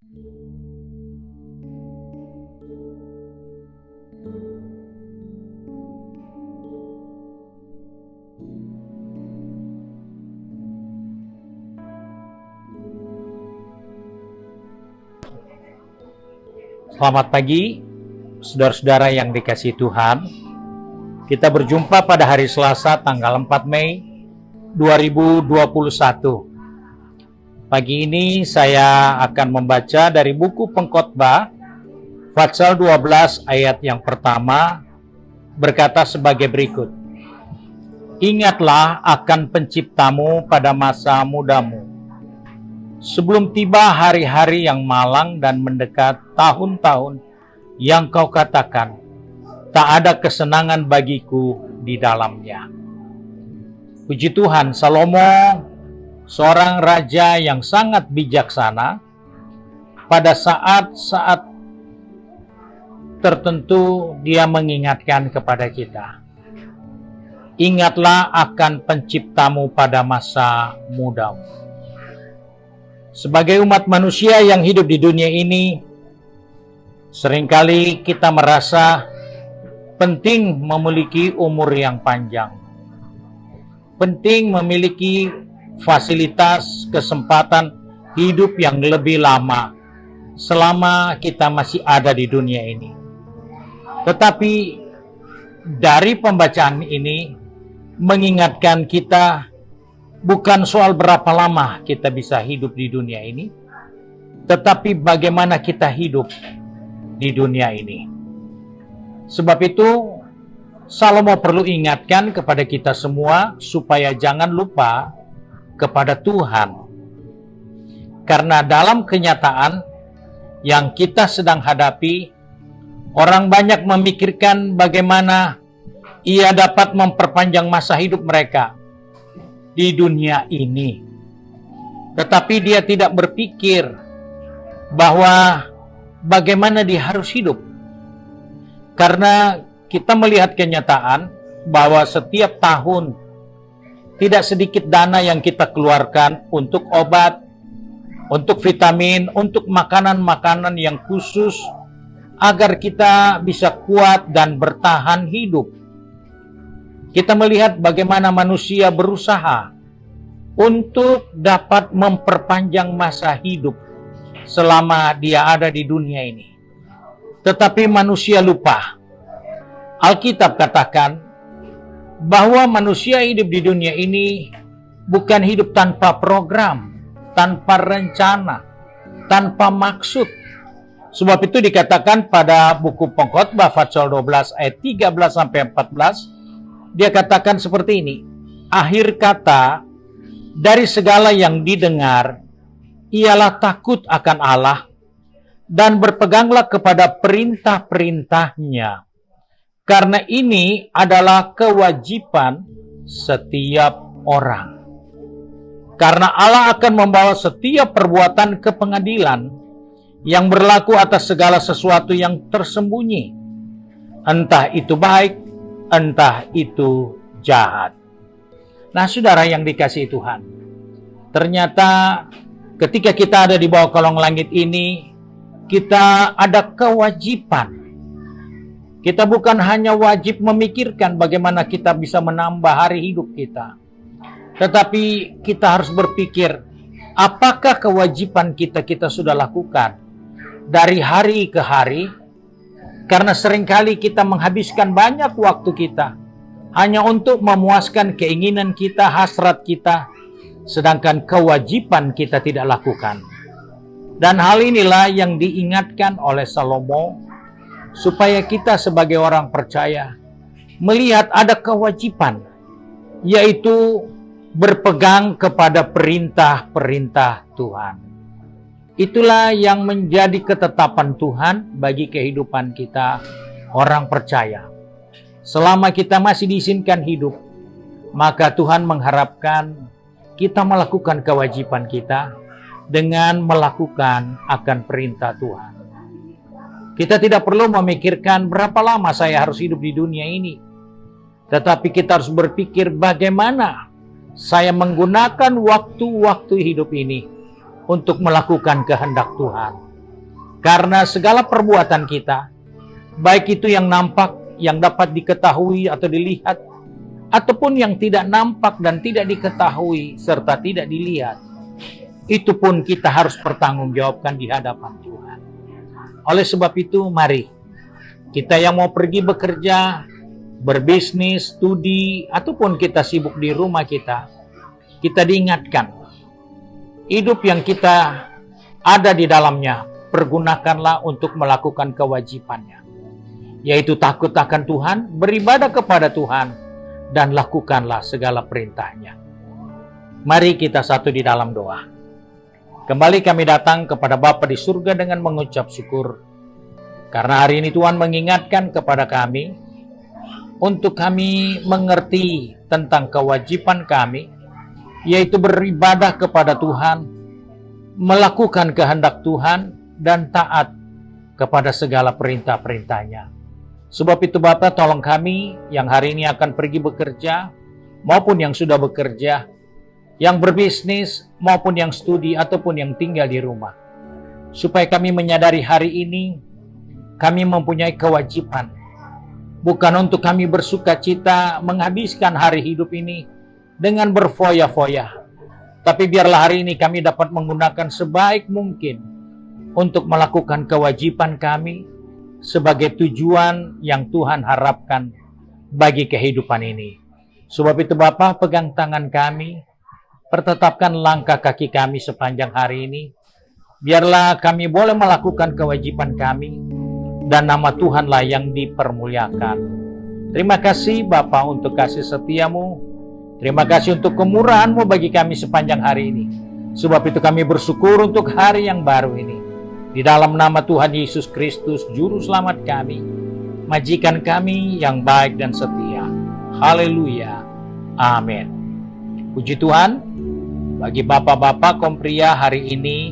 Selamat pagi, saudara-saudara yang dikasihi Tuhan. Kita berjumpa pada hari Selasa tanggal 4 Mei 2021. Pagi ini saya akan membaca dari buku Pengkhotbah pasal 12 ayat yang pertama, berkata sebagai berikut. Ingatlah akan penciptamu pada masa mudamu, sebelum tiba hari-hari yang malang dan mendekat tahun-tahun yang kau katakan, tak ada kesenangan bagiku di dalamnya. Puji Tuhan, Salomo, seorang raja yang sangat bijaksana, pada saat-saat tertentu dia mengingatkan kepada kita. Ingatlah akan penciptamu pada masa mudamu. Sebagai umat manusia yang hidup di dunia ini, seringkali kita merasa penting memiliki umur yang panjang. Penting memiliki fasilitas, kesempatan hidup yang lebih lama selama kita masih ada di dunia ini. Tetapi dari pembacaan ini mengingatkan kita bukan soal berapa lama kita bisa hidup di dunia ini, tetapi bagaimana kita hidup di dunia ini. Sebab itu, Salomo perlu ingatkan kepada kita semua supaya jangan lupa kepada Tuhan. Karena dalam kenyataan yang kita sedang hadapi, orang banyak memikirkan bagaimana ia dapat memperpanjang masa hidup mereka di dunia ini. Tetapi dia tidak berpikir bahwa bagaimana dia harus hidup. Karena kita melihat kenyataan bahwa setiap tahun tidak sedikit dana yang kita keluarkan untuk obat, untuk vitamin, untuk makanan-makanan yang khusus agar kita bisa kuat dan bertahan hidup. Kita melihat bagaimana manusia berusaha untuk dapat memperpanjang masa hidup selama dia ada di dunia ini. Tetapi manusia lupa. Alkitab katakan bahwa manusia hidup di dunia ini bukan hidup tanpa program, tanpa rencana, tanpa maksud. Sebab itu dikatakan pada buku Pengkhotbah pasal 12 ayat 13 sampai 14, dia katakan seperti ini, akhir kata dari segala yang didengar, ialah takut akan Allah dan berpeganglah kepada perintah-perintahnya. Karena ini adalah kewajiban setiap orang. Karena Allah akan membawa setiap perbuatan ke pengadilan yang berlaku atas segala sesuatu yang tersembunyi. Entah itu baik, entah itu jahat. Nah, saudara yang dikasihi Tuhan, ternyata ketika kita ada di bawah kolong langit ini, kita ada kewajiban. Kita bukan hanya wajib memikirkan bagaimana kita bisa menambah hari hidup kita, tetapi kita harus berpikir, apakah kewajiban kita sudah lakukan dari hari ke hari. Karena seringkali kita menghabiskan banyak waktu kita hanya untuk memuaskan keinginan kita, hasrat kita, sedangkan kewajiban kita tidak lakukan. Dan hal inilah yang diingatkan oleh Salomo, supaya kita sebagai orang percaya melihat ada kewajiban, yaitu berpegang kepada perintah-perintah Tuhan. Itulah yang menjadi ketetapan Tuhan bagi kehidupan kita orang percaya. Selama kita masih diizinkan hidup, maka Tuhan mengharapkan kita melakukan kewajiban kita dengan melakukan akan perintah Tuhan. Kita tidak perlu memikirkan berapa lama saya harus hidup di dunia ini, tetapi kita harus berpikir bagaimana saya menggunakan waktu-waktu hidup ini untuk melakukan kehendak Tuhan. Karena segala perbuatan kita, baik itu yang nampak, yang dapat diketahui atau dilihat, ataupun yang tidak nampak dan tidak diketahui serta tidak dilihat, itu pun kita harus pertanggungjawabkan di hadapan Tuhan. Oleh sebab itu, mari kita yang mau pergi bekerja, berbisnis, studi, ataupun kita sibuk di rumah kita diingatkan, hidup yang kita ada di dalamnya, pergunakanlah untuk melakukan kewajibannya, yaitu takut akan Tuhan, beribadah kepada Tuhan, dan lakukanlah segala perintahnya. Mari kita satu di dalam doa. Kembali kami datang kepada Bapa di surga dengan mengucap syukur, karena hari ini Tuhan mengingatkan kepada kami, untuk kami mengerti tentang kewajiban kami, yaitu beribadah kepada Tuhan, melakukan kehendak Tuhan, dan taat kepada segala perintah-perintahnya. Sebab itu Bapa, tolong kami yang hari ini akan pergi bekerja, maupun yang sudah bekerja, yang berbisnis, maupun yang studi, ataupun yang tinggal di rumah, supaya kami menyadari hari ini, kami mempunyai kewajiban, bukan untuk kami bersuka cita menghabiskan hari hidup ini dengan berfoya-foya, tapi biarlah hari ini kami dapat menggunakan sebaik mungkin untuk melakukan kewajiban kami sebagai tujuan yang Tuhan harapkan bagi kehidupan ini. Sebab itu Bapa, pegang tangan kami, pertetapkan langkah kaki kami sepanjang hari ini, biarlah kami boleh melakukan kewajiban kami, dan nama Tuhanlah yang dipermuliakan. Terima kasih Bapa untuk kasih setiamu. Terima kasih untuk kemurahan-Mu bagi kami sepanjang hari ini. Sebab itu kami bersyukur untuk hari yang baru ini. Di dalam nama Tuhan Yesus Kristus, Juru Selamat kami, Majikan kami yang baik dan setia. Haleluya. Amin. Puji Tuhan, bagi bapak-bapak kaum pria, hari ini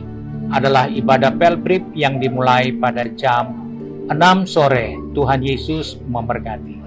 adalah ibadah Pelbrip yang dimulai pada jam 6 sore. Tuhan Yesus memberkati.